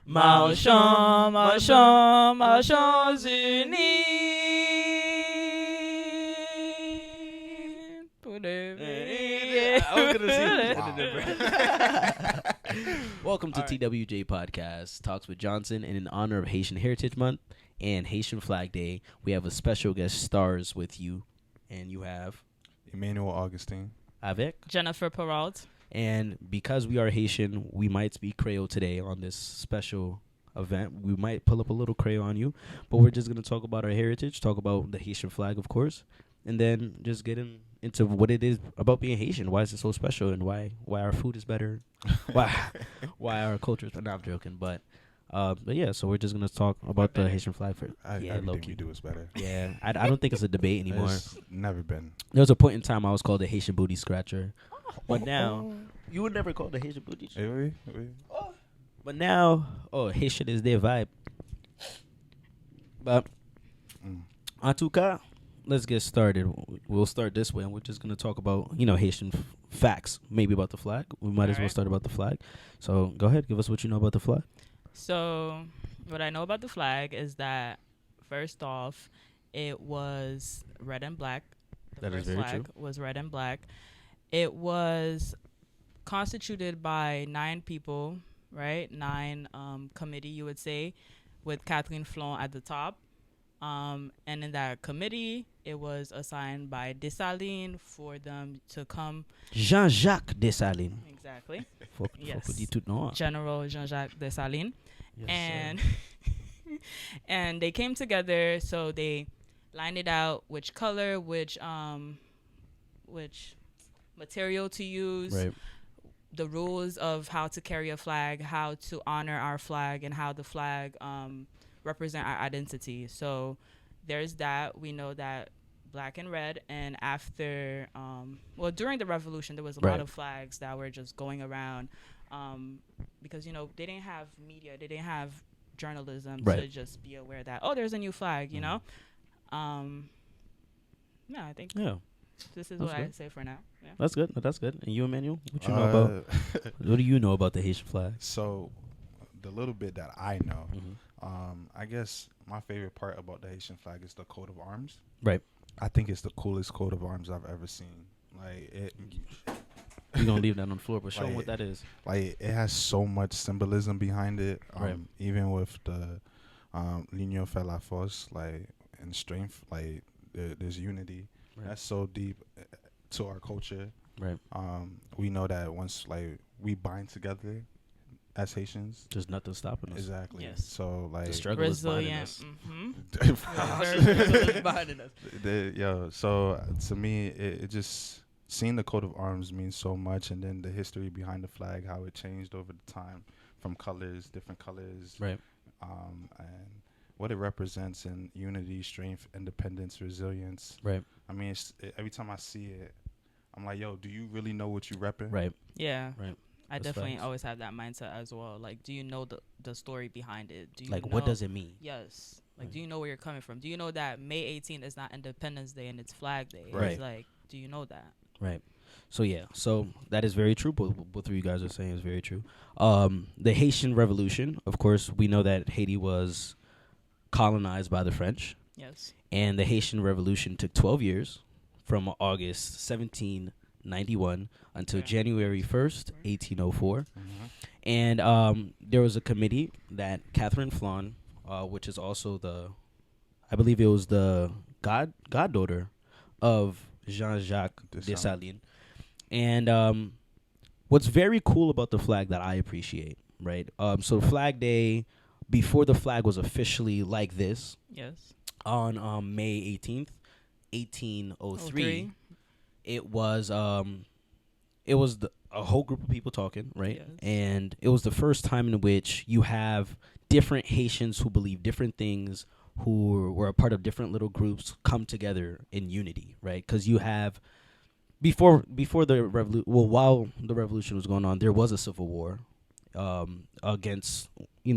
Marchons, marchons, marchons unis. Pour devenir. I was gonna Wow. Welcome to All right. TWJ Podcast, Talks with Johnson, and in honor of Haitian Heritage Month and Haitian Flag Day, we have a special guest stars with you, and you have Emmanuel Augustine. Avec. Jennifer Perrault. And because we are Haitian, we might speak Creole today on this special event. We might pull up a little Creole on you, but we're just going to talk about our heritage, talk about the Haitian flag, of course, and then just get into what it is about being Haitian. Why is it so special, and why our food is better, why our culture is better. No, I'm joking, but yeah, so we're just going to talk about the Haitian flag for Everything low-key. we do is better. Yeah, I don't think it's a debate anymore. It's never been. There was a point in time I was called the Haitian booty scratcher. But now, you would never call the Haitian booty scratcher. But now, Haitian is their vibe. But, en tout cas, let's get started. We'll start this way, and we're just going to talk about, Haitian facts, maybe about the flag. We might as well start about the flag. So, go ahead, give us what you know about the flag. So, what I know about the flag is that, first off, it was red and black. That is first very flag true. was red and black. It was constituted by 9 people, right? 9 committee, you would say, with Kathleen Flon at the top. And in that committee, it was assigned by Dessalines for them to come. Jean-Jacques Dessalines. Exactly. Faut dire tout nom. General Jean-Jacques Dessalines. Yes, And and they came together, so they lined it out, which color, which material to use, right. the rules of how to carry a flag, how to honor our flag, and how the flag represent our identity. So there's that. We know that black and red, and after during the revolution, there was a lot of flags that were just going around because they didn't have media, they didn't have journalism to just be aware that there's a new flag, no, I think this is That's what good. I say for now. Yeah. That's good. And you, Emmanuel, what you know about? What do you know about the Haitian flag? So, the little bit that I know, I guess my favorite part about the Haitian flag is the coat of arms. Right. I think it's the coolest coat of arms I've ever seen. Like it. We're gonna leave that on the floor, but show them Like, what that is. Like it has so much symbolism behind it. Right. Even with the l'union fait la force, like and strength, like there's unity. Right. That's so deep to our culture. Right. We know that once like we bind together as Haitians, There's nothing stopping us. exactly. Yes. So like The struggle is binding Resilient. us. So to me, it just seeing the coat of arms means so much, and then the history behind the flag, how it changed over the time from different colors, Right. and what it represents in unity, strength, independence, resilience. Right. I mean, every time I see it, I'm like, yo, do you really know what you repping? Right. Yeah. Right. I That's definitely facts. always have that mindset as well. Like, do you know the story behind it? Do you Like, know, what does it mean? Yes. Like, Right. do you know where you're coming from? Do you know that May 18th is not Independence Day and it's Flag Day? Right. It's like, do you know that? Right. So yeah. So that is very true. Both of you guys are saying is very true. The Haitian Revolution, of course, we know that Haiti was colonized by the French, Yes. and the Haitian Revolution took 12 years, from August 1791 until January 1st, 1804. And there was a committee that Catherine Flon, which is also I believe it was the goddaughter of Jean-Jacques Dessalines. And what's very cool about the flag that I appreciate, right? So Flag Day, before the flag was officially like this, Yes. on May 18th, 1803, it was a whole group of people talking, right? Yes. And it was the first time in which you have different Haitians who believe different things, who were a part of different little groups, come together in unity, right? Because you have before the revolution, while the revolution was going on, there was a civil war against,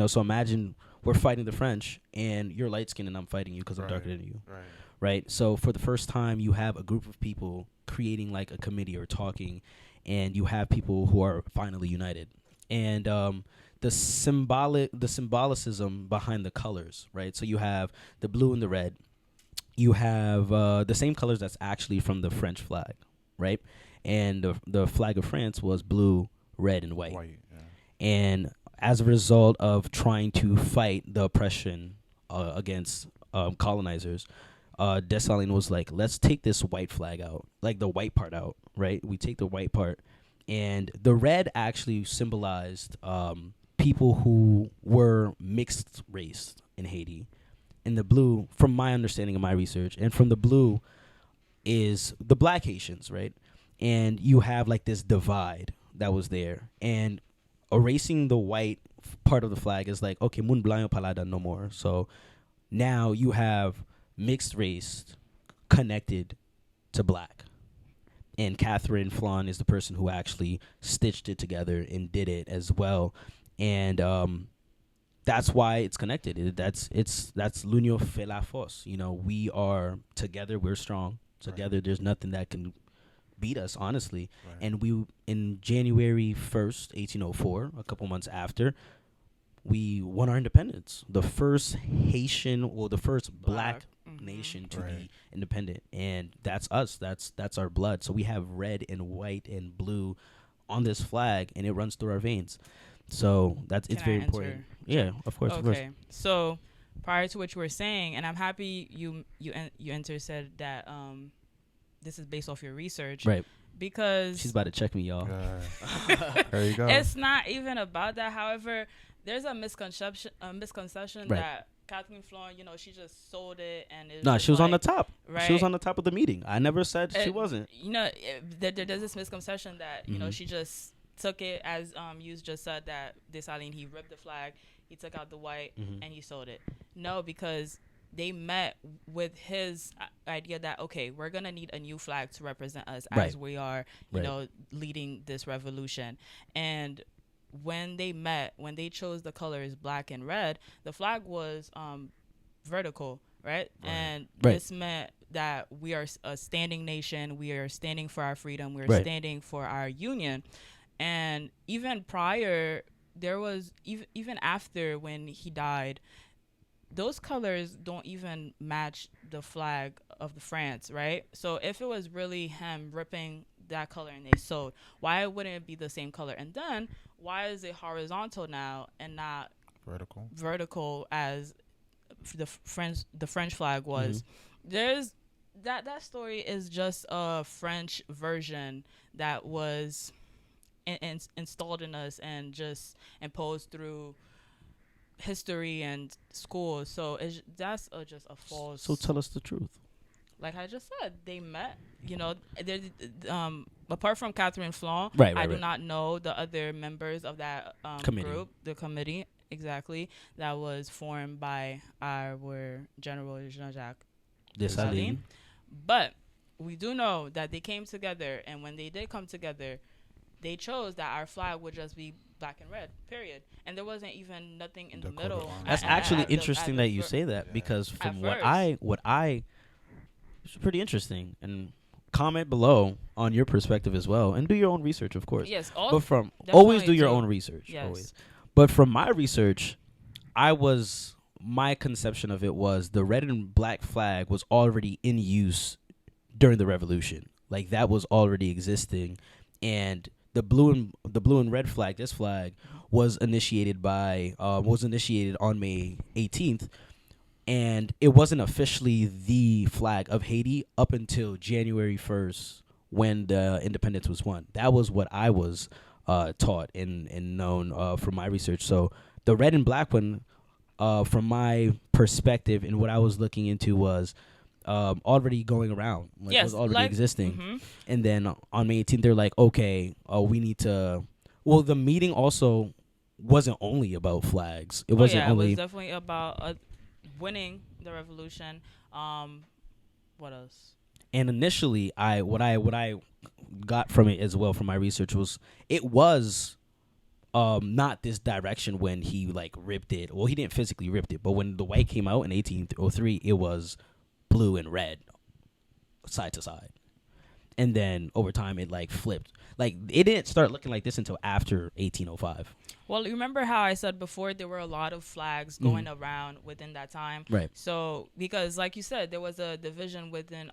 so imagine we're fighting the French and you're light skinned and I'm fighting you because I'm darker than you. Right. So for the first time, you have a group of people creating like a committee or talking, and you have people who are finally united. And the symbolicism behind the colors, right? So you have the blue and the red. You have the same colors that's actually from the French flag, right? And the flag of France was blue, red, and white. And as a result of trying to fight the oppression against colonizers, Dessalines was like, let's take this white flag out, like the white part out, right? We take the white part. And the red actually symbolized people who were mixed race in Haiti. And the blue, from my understanding of my research, and from the blue is the black Haitians, right? And you have like this divide that was there. And erasing the white part of the flag is like, okay, mun blanc palada no more. So now you have mixed race connected to black. And Catherine Flawn is the person who actually stitched it together and did it as well. And that's why it's connected. That's l'union fait la force. You know, we are together. We're strong. Together, right. There's nothing that can beat us, honestly. Right. And we, in January 1st, 1804, a couple months after, we won our independence. The first Haitian, well, the first black nation to be independent. And that's us. That's our blood. So we have red and white and blue on this flag, and it runs through our veins. So it's very important. Yeah, of course. Okay. So prior to what you were saying, and I'm happy you said that this is based off your research, right? Because she's about to check me, y'all. There you go. It's not even about that. However, there's a misconception right. that Catherine Flawn, she just sold it, and she was on the top. Right? She was on the top of the meeting. I never said she wasn't. There's this misconception that she just took it, as you just said, that Dessalines, he ripped the flag, he took out the white, and he sold it. No, because they met with his idea that, okay, we're gonna need a new flag to represent us as we are, leading this revolution. And when they chose the colors black and red, the flag was vertical, right? And this meant that we are a standing nation, we are standing for our freedom, we are standing for our union. And even prior, there was even after when he died, those colors don't even match the flag of the France, right? So if it was really him ripping that color and they sewed, why wouldn't it be the same color? And then why is it horizontal now and not vertical as the French flag was? There's that story is just a French version that was installed in us and just imposed through history and school. So that's just a false. So tell us the truth. Like I just said, they met. Apart from Catherine Flawn, I do not know the other members of that group, the committee, exactly, that was formed by our General Jean-Jacques Dessalines. But we do know that they came together, and when they did come together, they chose that our flag would just be black and red, period. And there wasn't even nothing in the middle. That's actually interesting that you say that, because from what I it's pretty interesting. And comment below on your perspective as well, and do your own research, of course. Yes, but from always do your own research. Yes. Always. But from my research, my conception of it was the red and black flag was already in use during the revolution. Like that was already existing, and the blue and red flag, this flag, was initiated on May 18th, and it wasn't officially the flag of Haiti up until January 1st when the independence was won. That was what I was taught and known from my research. So the red and black one, from my perspective and what I was looking into, was already going around. It was already existing. And then on May 18th, they're like, okay, we need to. Well, the meeting also wasn't only about flags. It wasn't only. It was definitely about winning the revolution. What else? And initially, what I got from it as well from my research was it was not this direction when he ripped it. Well, he didn't physically rip it, but when the white came out in 1803, it was blue and red, side to side. and then over time it like flipped. Like it didn't start looking like this until after 1805. Well, remember how I said before there were a lot of flags going around within that time? Right. So, because like you said, there was a division within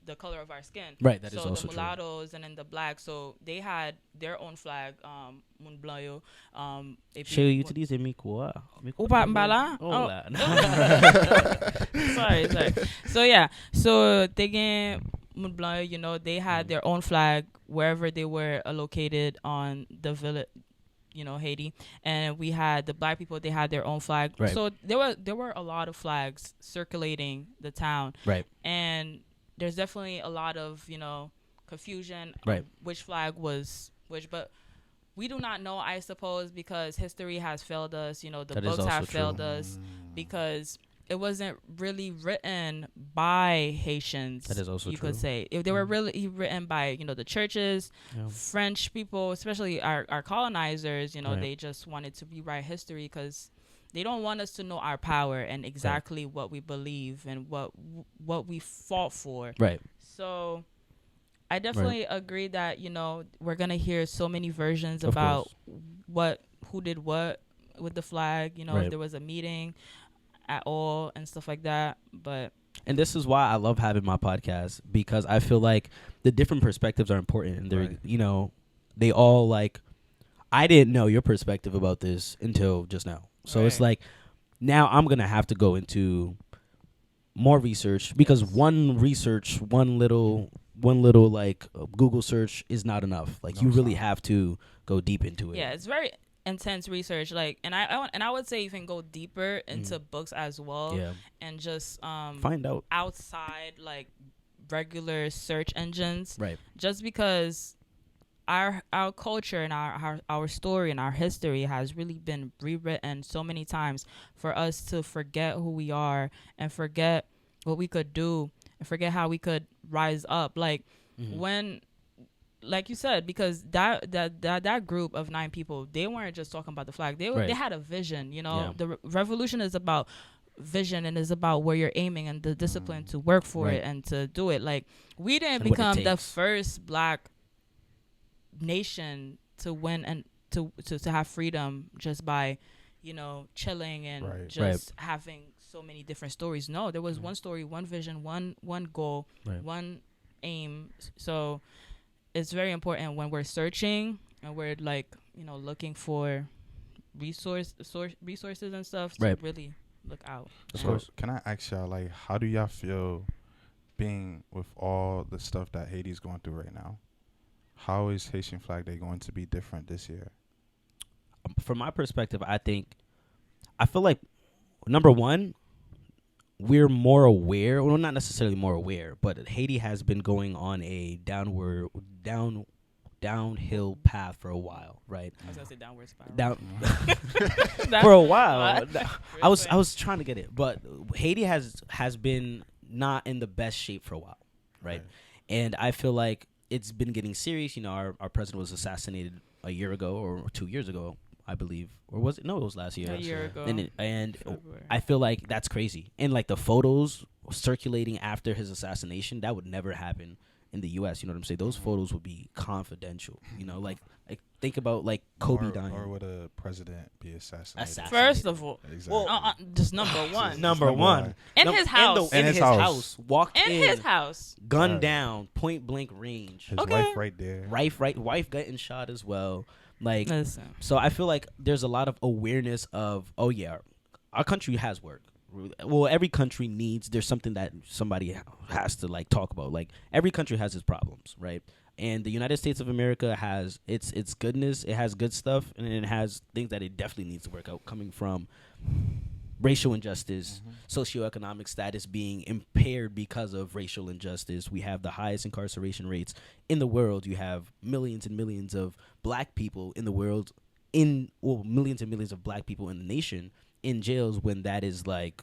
the color of our skin. Right, that so is also the true. mulattoes and then the blacks, so they had their own flag, Mun Blanc. Chérie, utilise micro. Opa mbala? Oh, Sorry. So yeah, so taking Mun Blanc, they had their own flag wherever they were located on the village, Haiti, and we had the black people. They had their own flag. Right. So there were a lot of flags circulating the town. Right. And there's definitely a lot of confusion. Right. Which flag was which, but we do not know, I suppose, because history has failed us. The That is books have also failed true. us because it wasn't really written by Haitians. That is also you true. could say if they were really written by the churches, Yeah. French people, especially our colonizers. Right. They just wanted to rewrite history because they don't want us to know our power and exactly what we believe and what we fought for. Right. So I definitely agree that we're gonna hear so many versions Of about course. who did what with the flag. Right. If there was a meeting at all and stuff like that. But And this is why I love having my podcast, because I feel like the different perspectives are important, and they're Right. they all like. I didn't know your perspective about this until just now, so it's Right. like now I'm gonna have to go into more research, because one little like Google search is not enough. Like No, you it's really not. have to go deep into it. yeah, it's very intense research. Like, and I would say even go deeper into books as well, Yeah. and just Find out. outside like regular search engines. Right. Just because our culture and our story and our history has really been rewritten so many times for us to forget who we are and forget what we could do and forget how we could rise up. Like when, like you said, because that group of 9 people, they weren't just talking about the flag. They Right. they had a vision. Yeah. The revolution is about vision and is about where you're aiming and the discipline to work for Right. it and to do it. Like we didn't And what it become the takes. first black nation to win and to have freedom just by chilling and Right. just having so many different stories. No, there was one story, one vision, one goal, Right. one aim. So it's very important when we're searching and we're like looking for resources and stuff to Right. really look out. Of So course. can I ask y'all, like, how do y'all feel being with all the stuff that Haiti's going through right now? How is Haitian Flag Day going to be different this year? From my perspective, I feel like number one, we're more aware. Well, not necessarily more aware, but Haiti has been going on a downhill path for a while, right? I was gonna say downward spiral. Down That's for a while. what? I was trying to get it, but Haiti has been not in the best shape for a while, right? And I feel like it's been getting serious. Our president was assassinated a year ago or 2 years ago, I believe, or was it? No, it was last year. A year ago. And February. I feel like that's crazy. And like the photos circulating after his assassination, that would never happen in the U.S. You know what I'm saying? Those photos would be confidential. Like think about like Kobe dying. Or would a president be assassinated? First of all, Exactly. just number one. Number one. In his house. In his his house. house. Walked In his house. gunned Right. down, point blank range. His Okay. wife right there. Wife getting shot as well. Like, Listen. so I feel like there's a lot of awareness of, oh yeah, our country has work. Well, every country needs, there's something that somebody has to like talk about. Like every country has its problems, right? And the United States of America has its goodness. It has good stuff, and it has things that it definitely needs to work out, coming from racial injustice, socioeconomic status being impaired because of racial injustice. We have the highest incarceration rates in the world. You have millions and millions of black people in the world, millions and millions of black people in the nation in jails, when that is like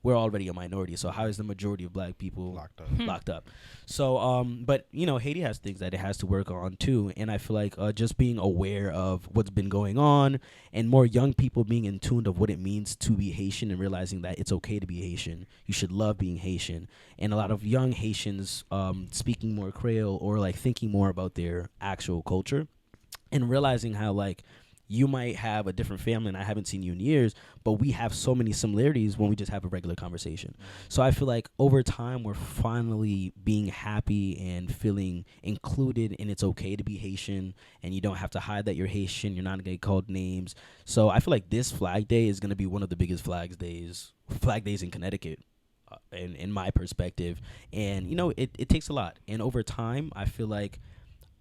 we're already a minority. So how is the majority of black people Locked up. locked up? So, but you know, Haiti has things that it has to work on too, and I feel like just being aware of what's been going on, and more young people being in tune of what it means to be Haitian and realizing that it's okay to be Haitian. You should love being Haitian, and a lot of young Haitians speaking more Creole or like thinking more about their actual culture, and realizing how like you might have a different family and I haven't seen you in years, but we have so many similarities when we just have a regular conversation. So I feel like over time we're finally being happy and feeling included, and it's okay to be Haitian, and you don't have to hide that you're Haitian. You're not going to get called names. So I feel like this Flag Day is going to be one of the biggest flag days in Connecticut. In my perspective, and you know it takes a lot, and over time I feel like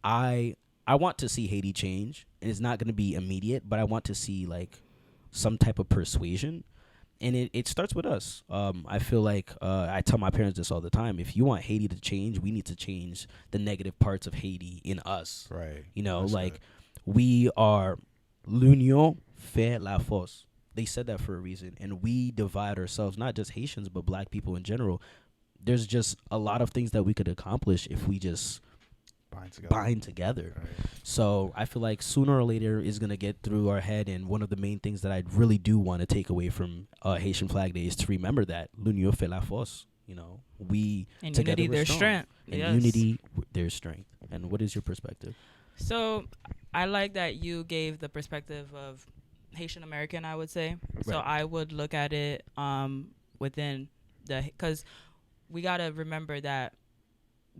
I want to see Haiti change, and it's not going to be immediate, but I want to see like some type of persuasion, and it starts with us. I feel like I tell my parents this all the time: if you want Haiti to change, we need to change the negative parts of Haiti in us. Right. You know, That's like good. we are l'union fait la force. They said that for a reason, and we divide ourselves, not just Haitians, but black people in general. There's just a lot of things that we could accomplish if we just bind together. Right. So I feel like sooner or later is going to get through our head, and one of the main things that I really do want to take away from Haitian Flag Day is to remember that l'union fait la force. You know, we In together unity, we're there's strong. strength. In Yes. unity, there's strength. And what is your perspective? So I like that you gave the perspective of Haitian American, I would say. So Right. I would look at it within because we got to remember that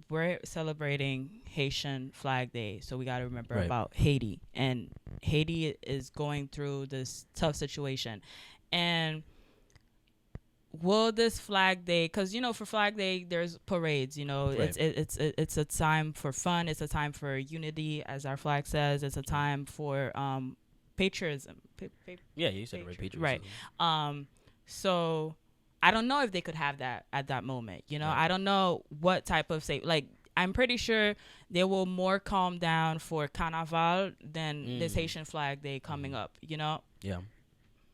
we're celebrating Haitian Flag Day. So we got to remember Right. about Haiti. And Haiti is going through this tough situation. And will this Flag Day, because you know for Flag Day there's parades, you know, Right. it's a time for fun, it's a time for unity, as our flag says, it's a time for patriotism. Yeah, you said it right. Right. Patriotism. So I don't know if they could have that at that moment, you know. Right. I don't know what type of like I'm pretty sure they will more calm down for Carnaval than this Haitian Flag Day coming up, you know. Yeah.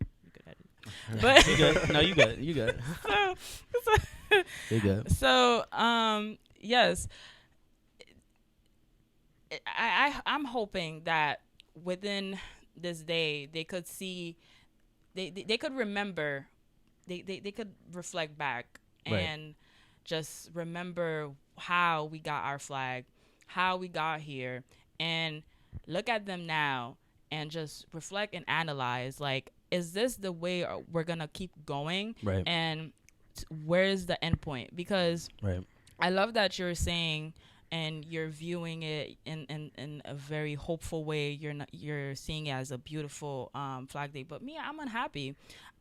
You could edit. But You good? No, you good. You good. You good. So, yes, I'm hoping that within this day they could see, they could remember, they could reflect back Right. and just remember how we got our flag, how we got here, and look at them now and just reflect and analyze, like, is this the way we're gonna keep going? Right. And where is the end point? Because Right. I love that you're saying and you're viewing it in a very hopeful way. You're seeing it as a beautiful Flag Day. But me, I'm unhappy.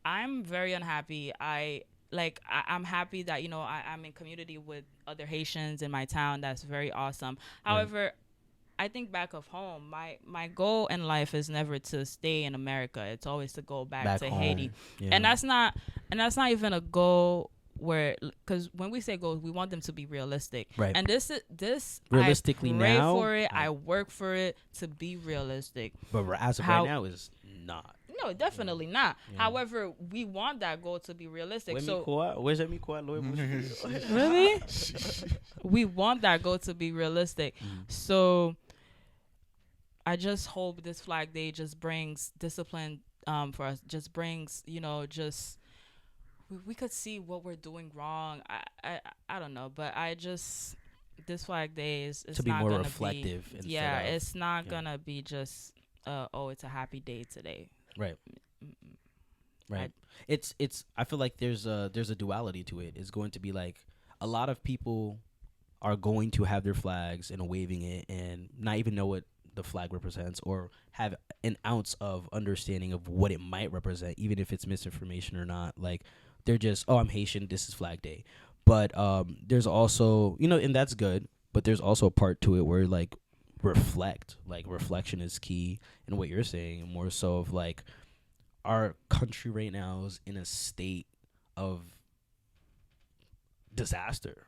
I'm very unhappy. I'm happy that, you know, I'm in community with other Haitians in my town. That's very awesome. However, I think back of home, my goal in life is never to stay in America. It's always to go back to home. Haiti. Yeah. And that's not even a goal where, because when we say goals, we want them to be realistic. Right. And this Realistically I pray now, for it. I work for it to be realistic. But as of How- right now, is not. No, definitely not. Yeah. However, we want that goal to be realistic. So Where's that Mikoa? really, we want that goal to be realistic. So I just hope this Flag Day just brings discipline for us. Just brings, you know, just we could see what we're doing wrong. I don't know, but I just, this Flag Day is to be not more gonna reflective. Be, instead yeah, of, it's not yeah. gonna be just it's a happy day today. Right. Mm-mm. Right. It's I feel like there's a duality to it. It's going to be like a lot of people are going to have their flags and waving it and not even know what the flag represents or have an ounce of understanding of what it might represent, even if it's misinformation or not. Like they're just, oh, I'm Haitian, this is Flag Day. But there's also, you know, and that's good, but there's also a part to it where like reflection is key in what you're saying, and more so of like our country right now is in a state of disaster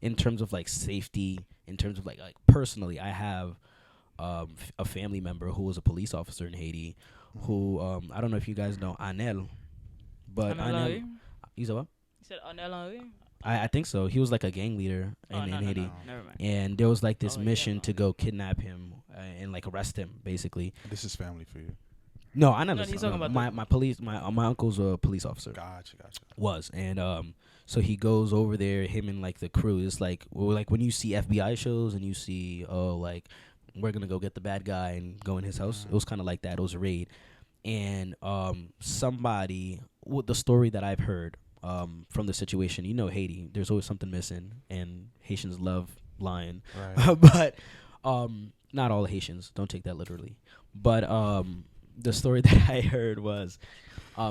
in terms of like safety, in terms of like personally I have a family member who was a police officer in Haiti who I don't know if you guys know Anel, but Anel, He's a what? You said Onel Henry? I think so. He was like a gang leader Oh, in no, Haiti. no. Never mind. And there was like this Oh, yeah, mission to no. go kidnap him and like arrest him, basically. This is family for you. No, I never. No, he's talking about my police. My uncle's a police officer. Gotcha. Was and so he goes over there. Him and like the crew. It's like when you see FBI shows and you see like we're gonna go get the bad guy and go in his house. It was kind of like that. It was a raid, and somebody with the story that I've heard from the situation. You know, Haiti. There's always something missing, and Haitians love lying. Right. But not all Haitians. Don't take that literally. But the story that I heard was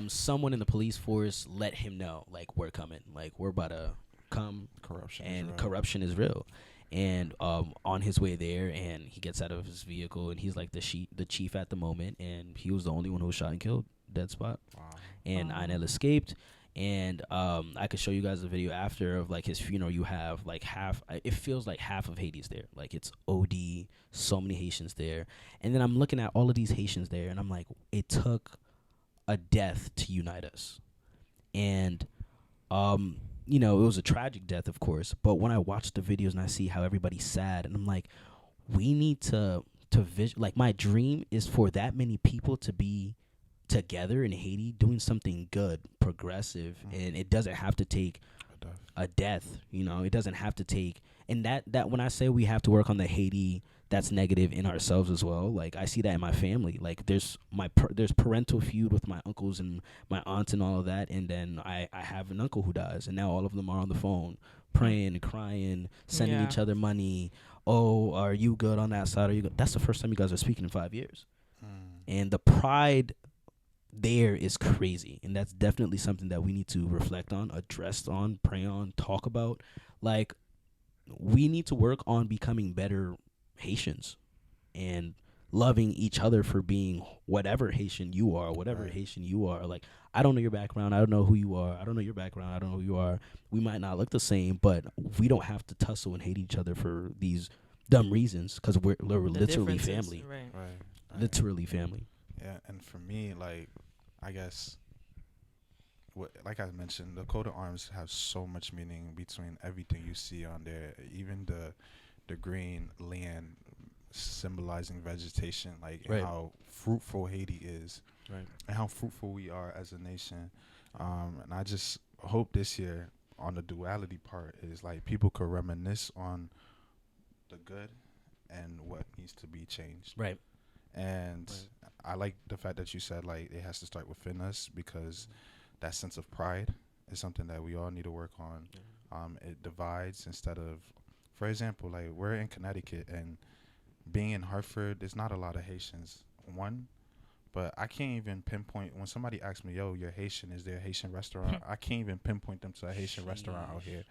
someone in the police force let him know, like, we're coming, like, we're about to come, corruption is real. And on his way there, and he gets out of his vehicle, and he's like the chief at the moment, and he was the only one who was shot and killed, dead spot. Wow. And Inel escaped. And I could show you guys a video after of like his funeral. You have like it feels like half of Haiti's there. Like it's OD, so many Haitians there. And then I'm looking at all of these Haitians there, and I'm like, it took a death to unite us. And it was a tragic death, of course. But when I watch the videos and I see how everybody's sad, and I'm like, we need to like, my dream is for that many people to be together in Haiti doing something good, progressive, and it doesn't have to take a death. It doesn't have to take, and that when I say we have to work on the Haiti that's negative in ourselves as well, like I see that in my family. Like there's parental feud with my uncles and my aunts and all of that, and then I have an uncle who dies, and now all of them are on the phone praying and crying, sending each other money. Oh, are you good on that side? Are you good? That's the first time you guys are speaking in 5 years. And the pride there is crazy, and that's definitely something that we need to reflect on, address on, pray on, talk about. Like, we need to work on becoming better Haitians and loving each other for being whatever Haitian you are, Haitian you are. Like, I don't know your background, I don't know who you are, I don't know your background, I don't know who you are. We might not look the same, but we don't have to tussle and hate each other for these dumb reasons, because we're literally family. Right. Literally family. Yeah, and for me, like, I guess, like I mentioned, the coat of arms have so much meaning between everything you see on there. Even the green land symbolizing vegetation, like and how fruitful Haiti is, and how fruitful we are as a nation. And I just hope this year on the duality part is like people could reminisce on the good and what needs to be changed. Right. And I like the fact that you said like it has to start within us, because that sense of pride is something that we all need to work on. It divides instead of, for example, like we're in Connecticut, and being in Hartford, there's not a lot of Haitians. But I can't even pinpoint when somebody asks me, "Yo, you're Haitian? Is there a Haitian restaurant?" I can't even pinpoint them to a Haitian restaurant out here.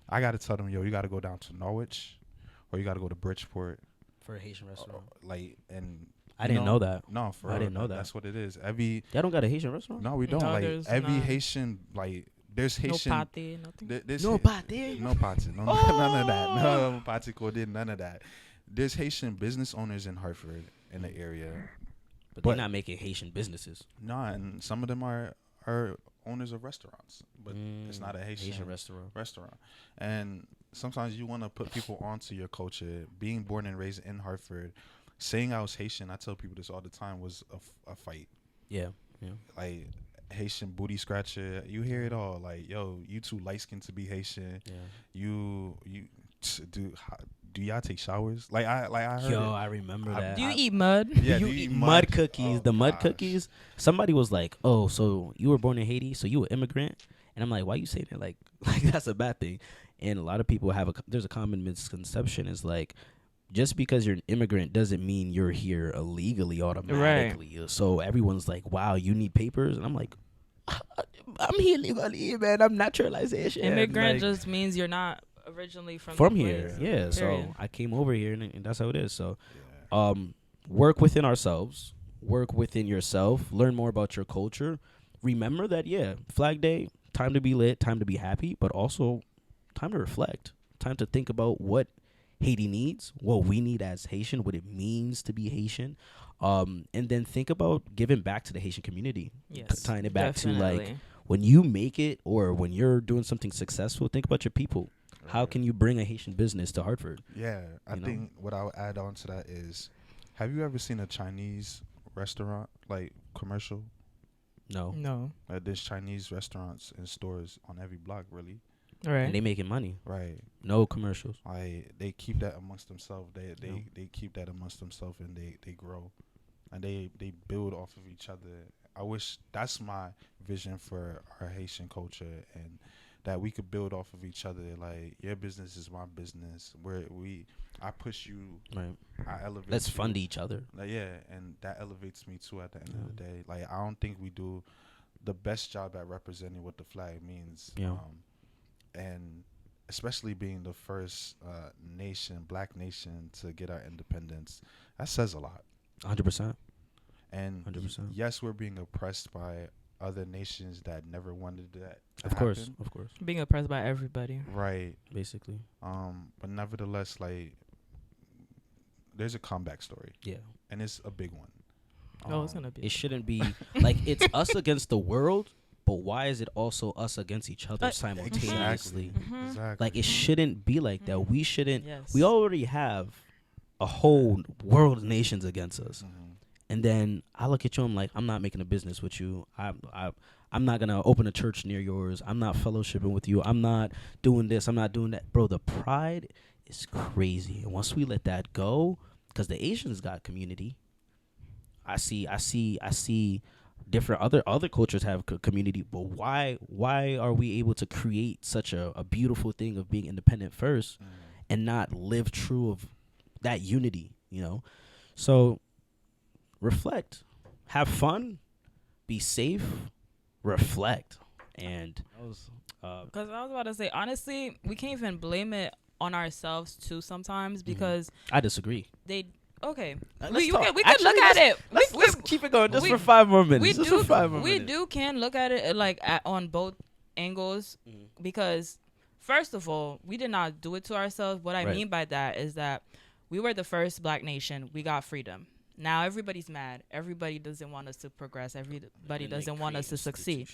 I got to tell them, "Yo, you got to go down to Norwich, or you got to go to Bridgeport for a Haitian restaurant." I didn't know that. No, for I real, didn't know that. That's what it is. Y'all don't got a Haitian restaurant? No, we don't. No, like there's every none. Haitian, like there's Haitian. No pate, nothing. No pate. No pate. No, none of that. No pate coded. None of that. There's Haitian business owners in Hartford in the area, but they're not making Haitian businesses. No, and some of them are owners of restaurants, but it's not a Haitian restaurant. And sometimes you want to put people onto your culture. Being born and raised in Hartford, saying I was Haitian, I tell people this all the time, was a fight. Yeah. Like Haitian booty scratcher, you hear it all. Like, yo, you too light skinned to be Haitian. Yeah. You do y'all take showers? Like I heard. Yo, I remember that. Do you eat mud? Yeah, you eat mud cookies. The mud cookies. Somebody was like, "Oh, so you were born in Haiti, so you an immigrant?" And I'm like, "Why you saying that? Like that's a bad thing." And a lot of people there's a common misconception is like, just because you're an immigrant doesn't mean you're here illegally automatically. Right. So everyone's like, "Wow, you need papers," and I'm like, "I'm here legally, man. I'm naturalization." Immigrant just means you're not originally from here. Place. Yeah. Period. So I came over here, and that's how it is. So, work within ourselves, work within yourself, learn more about your culture. Remember that, Flag Day, time to be lit, time to be happy, but also time to reflect, time to think about what Haiti needs, what we need as Haitian, what it means to be Haitian, and then think about giving back to the Haitian community. Yes, tying it back to like when you make it or when you're doing something successful, think about your people. How Right. can you bring a Haitian business to Hartford? Yeah, I You know? think what I'll add on to that is, have you ever seen a Chinese restaurant like commercial? No. No. There's Chinese restaurants and stores on every block, really. Right. And they making money. Right. No commercials. They keep that amongst themselves. They Yeah. they keep that amongst themselves, and they grow, and they build off of each other. I wish that's my vision for our Haitian culture, and that we could build off of each other. Like, your business is my business. I push you, Right. I elevate. Let's you. fund each other. Like, yeah, and that elevates me too. At the end of the Yeah. day, like, I don't think we do the best job at representing what the flag means. Yeah. And especially being the first black nation to get our independence, that says a lot. 100%. And 100%. yes, we're being oppressed by other nations that never wanted that to Of course. happen. Of course. Being oppressed by everybody. Right. Basically. But nevertheless, like, there's a comeback story, Yeah. and it's a big one. Oh, it's gonna be. It shouldn't be like it's us against the world, but why is it also us against each other simultaneously? Mhm. Exactly. Like, it shouldn't be like that. We shouldn't. Yes. We already have a whole world of nations against us. Mhm. And then I look at you, I'm like, I'm not making a business with you. I'm not gonna open a church near yours. I'm not fellowshipping with you. I'm not doing this. I'm not doing that, bro. The pride is crazy. And once we let that go, because the Asians got community. I see different other cultures have community, but why are we able to create such a beautiful thing of being independent first Mhm. and not live true of that unity, you know? So reflect, have fun, be safe, reflect. And that was Because I was about to say, honestly, we can't even blame it on ourselves too sometimes because I disagree. they. Okay, Let's we talk. could look Actually, at it. Let's keep it going just we- for 5 more minutes. We Just do. for 5 more We minutes. can look at it like on both angles Mhm. because first of all, we did not do it to ourselves. What I Right. mean by that is that we were the first black nation. We got freedom. Now everybody's mad. Everybody doesn't want us to progress. Everybody doesn't want us to succeed.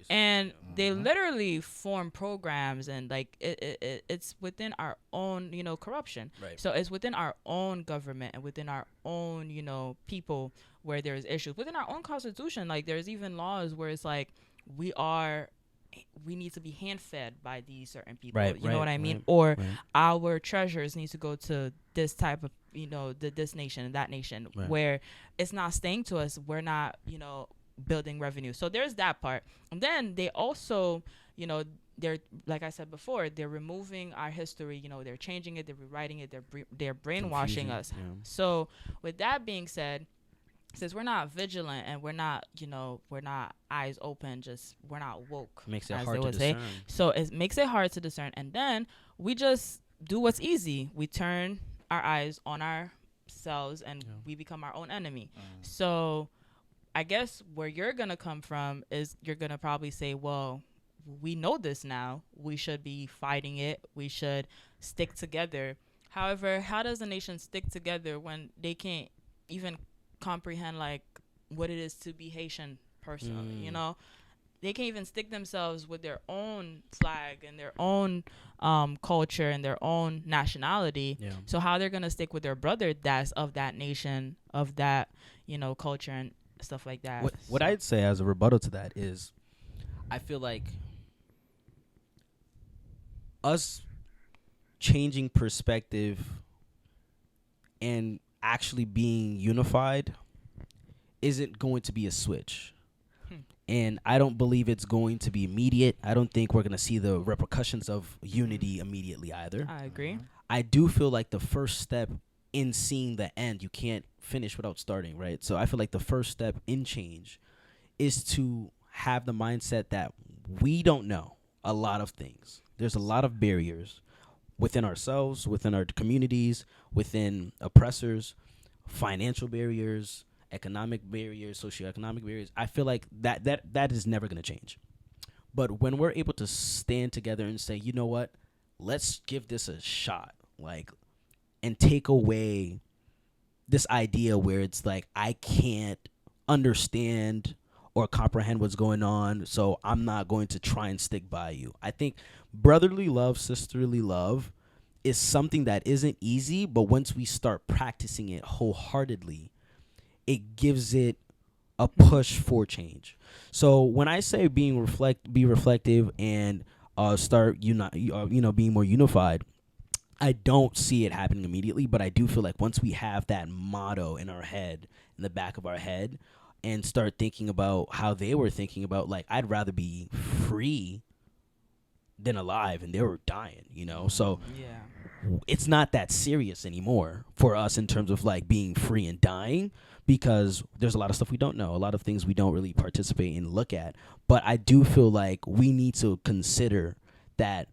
And they Mhm. literally form programs and like it's within our own corruption. Right. So it's within our own government and within our own people where there's issues within our own constitution. Like there's even laws where it's like we need to be hand fed by these certain people. Right, You know what I mean? right, Or right. our treasures need to go to this type of this nation and that nation Right. where it's not staying to us. We're not building revenue. So there's that part. And then they also they're, like I said before, they're removing our history. They're changing it, they're rewriting it, they're brainwashing Confusing, us. yeah. So with that being said, since we're not vigilant and we're not eyes open, just we're not woke, Makes it as hard they to would say. discern. So it makes it hard to discern. And then we just do what's easy. We turn our eyes on ourselves and Yeah. we become our own enemy. Mhm. So I guess where you're going to come from is you're going to probably say, well, we know this now. We should be fighting it. We should stick together. However, how does a nation stick together when they can't even comprehend like what it is to be Haitian personally? They can't even stick themselves with their own flag and their own culture and their own nationality. Yeah. So how they're gonna stick with their brother that's of that nation, of that culture and stuff like that. What So- I'd say as a rebuttal to that is, I feel like us changing perspective and actually being unified isn't going to be a switch. And I don't believe it's going to be immediate. I don't think we're going to see the repercussions of unity immediately either. I agree. I do feel like the first step in seeing the end, you can't finish without starting, right? So I feel like the first step in change is to have the mindset that we don't know a lot of things. There's a lot of barriers within ourselves, within our communities, within oppressors, financial barriers, economic barriers, socioeconomic barriers. I feel like that is never going to change. But when we're able to stand together and say, you know what, let's give this a shot, like, and take away this idea where it's like I can't understand or comprehend what's going on, so I'm not going to try and stick by you. I think brotherly love, sisterly love is something that isn't easy, but once we start practicing it wholeheartedly, it gives it a push for change. So when I say be reflective and start being more unified, I don't see it happening immediately, but I do feel like once we have that motto in our head, in the back of our head, and start thinking about how they were thinking about, like, I'd rather be free than alive, and they were dying, So it's not that serious anymore for us in terms of like being free and dying, because there's a lot of stuff we don't know, a lot of things we don't really participate in, look at. But I do feel like we need to consider that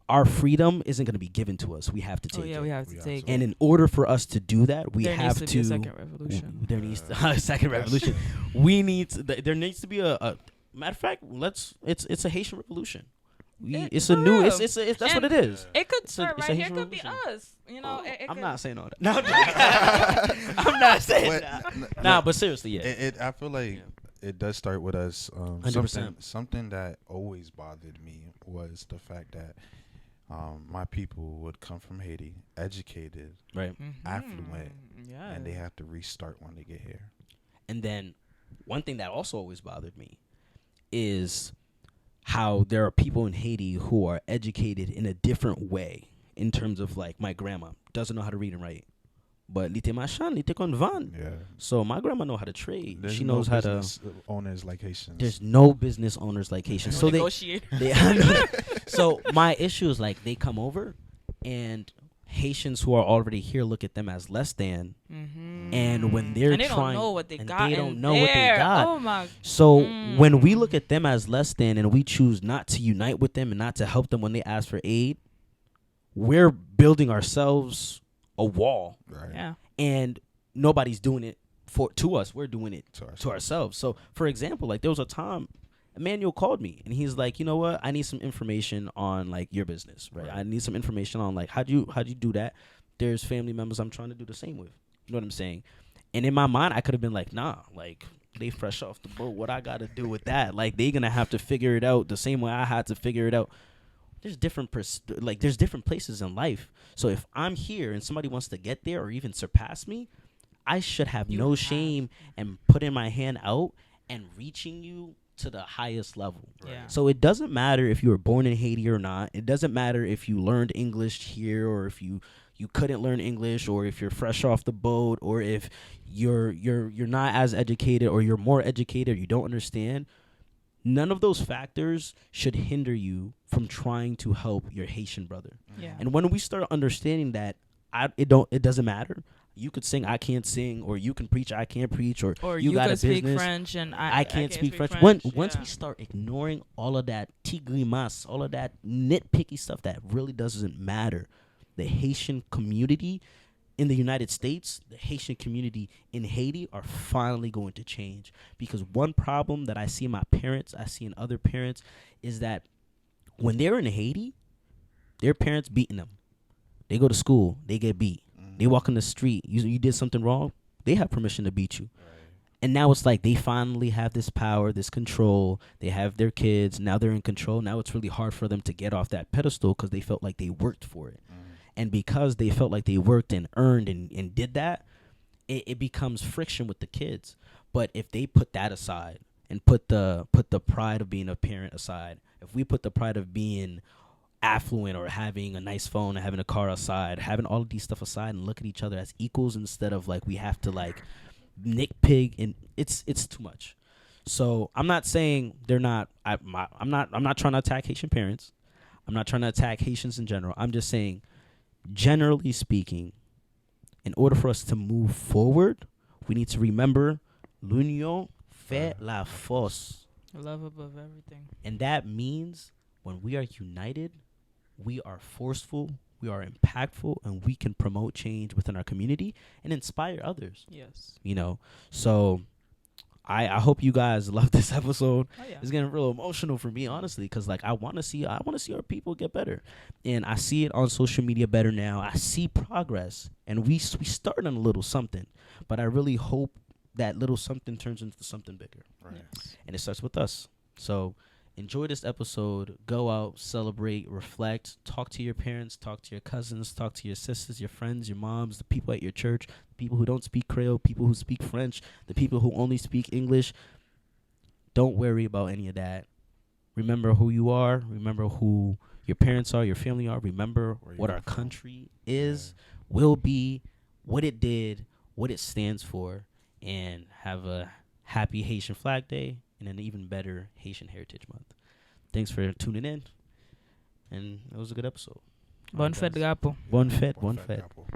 our freedom isn't going to be given to us. We have to take it. We have to take it. And in order for us to do that, we have to. There needs to be a second revolution. There needs to a second revolution. We need to. There needs to be a matter of fact. It's a Haitian revolution. It's a new. It's that's what it is. It could start it's right a here. Haitian Could be revolution. us. It I'm could. not saying all that. No, I'm not saying that. Nah, but seriously, yeah. I feel like it does start with us. 100%. Something that always bothered me was the fact that my people would come from Haiti, educated, Right. affluent, and they have to restart when they get here. And then one thing that also always bothered me is how there are people in Haiti who are educated in a different way, in terms of, like, my grandma doesn't know how to read and write, but lite machan, lite kon van. Yeah. So my grandma know how to trade. There's She no knows how to. business owners like Haitians. There's no business owners like Haitians. So negotiate. So my issue is, like, they come over, and Haitians who are already here look at them as less than, and when they're and they trying, don't know what they and got, they don't know what they got. Oh my! So when we look at them as less than, and we choose not to unite with them and not to help them when they ask for aid, we're building ourselves a wall. Right. Yeah. And nobody's doing it to us. We're doing it To to ourselves. So, for example, like, there was a time Emmanuel called me and he's like, you know what? I need some information on, like, your business, right? I need some information on, like, how'd you do that? There's family members I'm trying to do the same with. You know what I'm saying? And in my mind, I could have been like, nah, like, they fresh off the boat. What I got to do with that? Like, they gonna have to figure it out the same way I had to figure it out. There's different there's different places in life. So if I'm here and somebody wants to get there or even surpass me, I should have no shame and putting my hand out and reaching you to the highest level. Yeah. So it doesn't matter if you were born in Haiti or not. It doesn't matter if you learned English here, or if you couldn't learn English, or if you're fresh off the boat, or if you're not as educated, or you're more educated, or you don't understand. None of those factors should hinder you from trying to help your Haitian brother. Yeah. And when we start understanding that, it doesn't matter. You could sing, I can't sing, or you can preach, I can't preach, or you got could a speak business, French and I can't speak French. Once we start ignoring all of that tigrimas, all of that nitpicky stuff that really doesn't matter, the Haitian community in the United States, the Haitian community in Haiti are finally going to change. Because one problem that I see in my parents, I see in other parents, is that when they're in Haiti, their parents beating them. They go to school, they get beat. They walk in the street, you did something wrong, they have permission to beat you. And now it's like they finally have this power, this control. They have their kids. Now they're in control. Now it's really hard for them to get off that pedestal because they felt like they worked for it. And because they felt like they worked and earned and did that, it becomes friction with the kids. But if they put that aside and put the pride of being a parent aside, if we put the pride of being affluent or having a nice phone or having a car aside, having all of these stuff aside, and look at each other as equals instead of like we have to like nitpick, and it's too much. So I'm not saying they're not. I'm not trying to attack Haitian parents. I'm not trying to attack Haitians in general. I'm just saying, generally speaking, in order for us to move forward, we need to remember l'union fait la force. Love above everything. And that means when we are united, we are forceful, we are impactful, and we can promote change within our community and inspire others. Yes. You know, so I hope you guys love this episode. Oh, yeah. It's getting real emotional for me, honestly, because like I want to see our people get better, and I see it on social media better now. I see progress, and we started on a little something, but I really hope that little something turns into something bigger. Right. Yes. And it starts with us. So enjoy this episode. Go out, celebrate, reflect, talk to your parents, talk to your cousins, talk to your sisters, your friends, your moms, the people at your church, the people who don't speak Creole, people who speak French, the people who only speak English. Don't worry about any of that. Remember who you are. Remember who your parents are, your family are. Remember what our country is, will be, what it did, what it stands for, and have a happy Haitian Flag Day and an even better Haitian Heritage Month. Thanks for tuning in, and it was a good episode. Bon fête, Gapo. Bon fête, Bon bon fête, fête. Gapo.